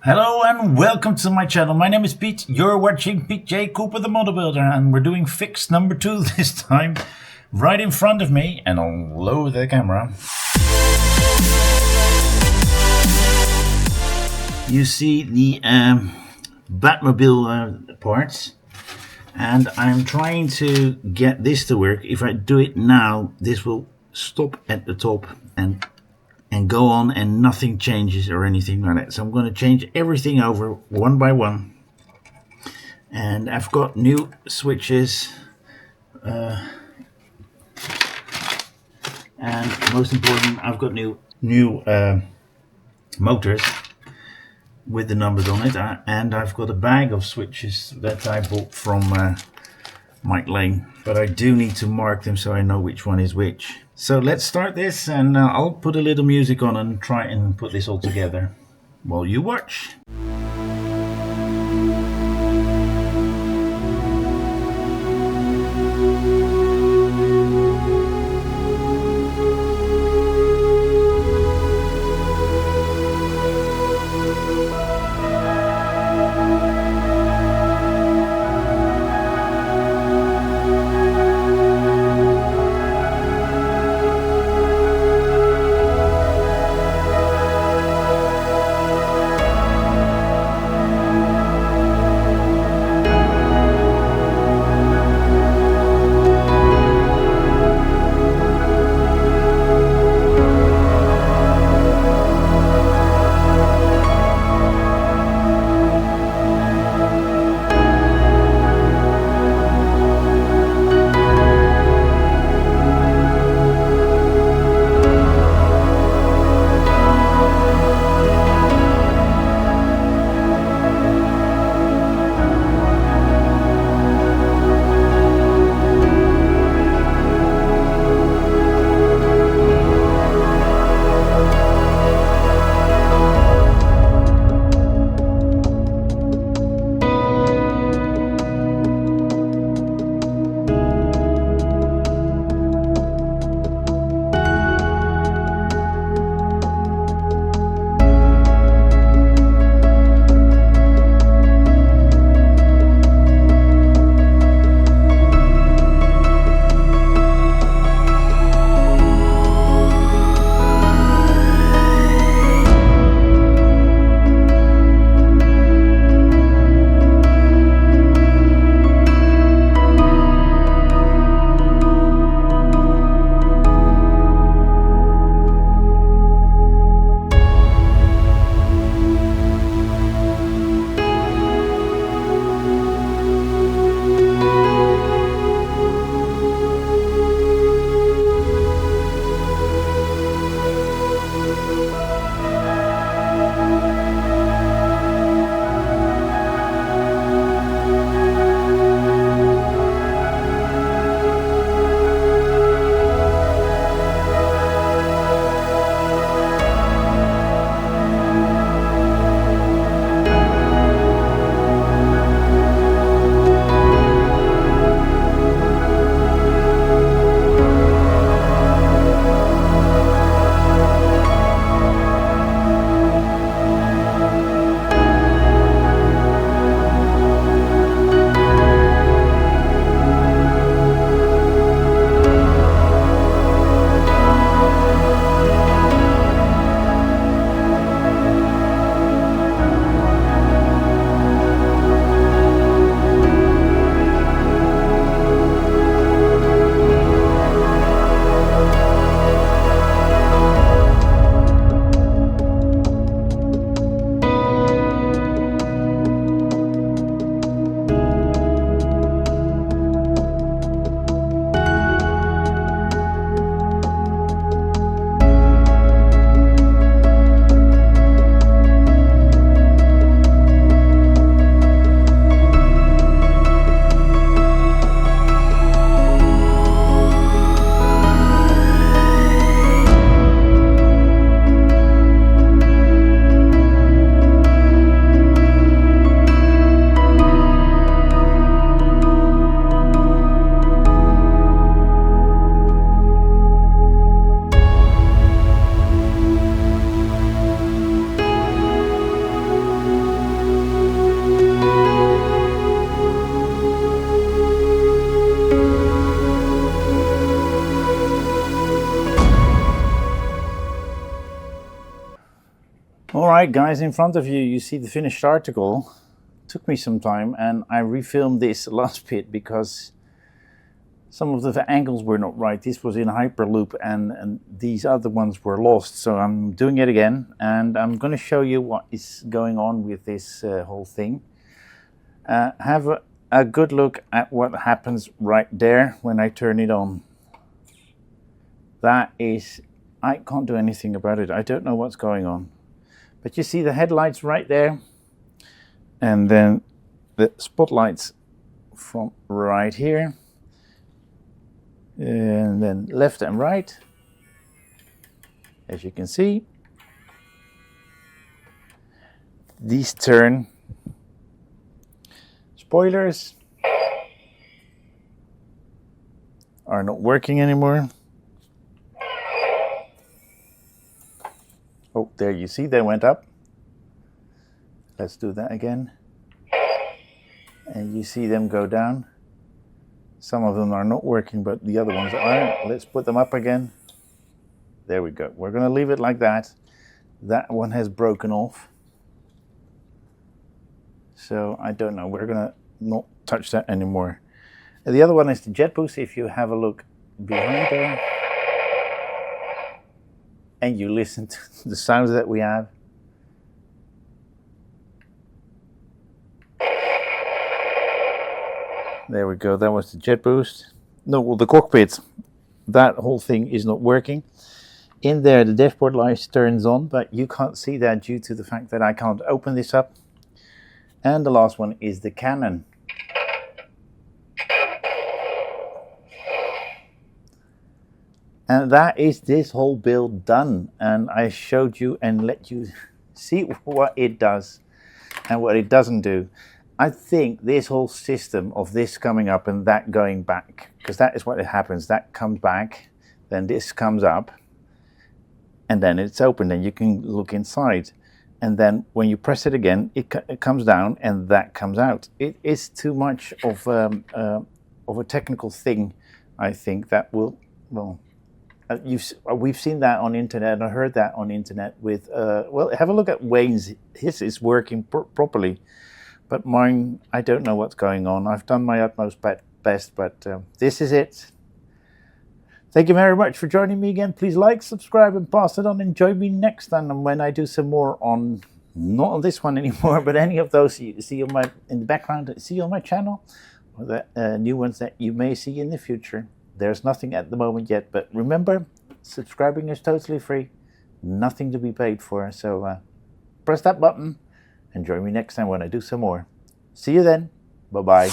Hello and welcome to my channel. My name is Pete. You're watching Pete J. Cooper the Model Builder, and we're doing fix number 2 this time. Right in front of me, and I'll lower the camera. You see the Batmobile parts, and I'm trying to get this to work. If I do it now, this will stop at the top and go on and nothing changes or anything like that. So I'm going to change everything over one by one. And I've got new switches. And most important, I've got new motors with the numbers on it. And I've got a bag of switches that I bought from Mike Lane. But I do need to mark them so I know which one is which. So let's start this, and I'll put a little music on and try and put this all together while you watch. Alright guys, in front of you, you see the finished article. Took me some time, and I refilmed this last bit because some of the angles were not right. This was in Hyperloop and these other ones were lost. So I'm doing it again, and I'm going to show you what is going on with this whole thing. Have a good look at what happens right there when I turn it on. That is, I can't do anything about it. I don't know what's going on. But you see the headlights right there, and then the spotlights from right here, and then left and right, as you can see. These turn. Spoilers are not working anymore. Oh, there you see, they went up. Let's do that again. And you see them go down. Some of them are not working, but the other ones are. Let's put them up again. There we go. We're going to leave it like that. That one has broken off. So I don't know. We're going to not touch that anymore. And the other one is the jet boost. If you have a look behind there, and you listen to the sounds that we have. There we go, that was the jet boost. No, well, the cockpit, that whole thing is not working. In there, the dashboard light turns on, but you can't see that due to the fact that I can't open this up. And the last one is the cannon. And that is this whole build done. And I showed you and let you see what it does and what it doesn't do. I think this whole system of this coming up and that going back, because that is what it happens. That comes back, then this comes up, and then it's open and you can look inside. And then when you press it again, it comes down and that comes out. It is too much of a technical thing, I think, that will, well, we've seen that on internet. I heard that on internet with, well, have a look at Wayne's. His is working properly, but mine, I don't know what's going on. I've done my utmost best, but this is it. Thank you very much for joining me again. Please like, subscribe, and pass it on. And join me next time when I do some more on, not on this one anymore, but any of those you see on my, in the background, see on my channel, or the new ones that you may see in the future. There's nothing at the moment yet, but remember, subscribing is totally free, nothing to be paid for. So press that button and join me next time when I do some more. See you then. Bye-bye.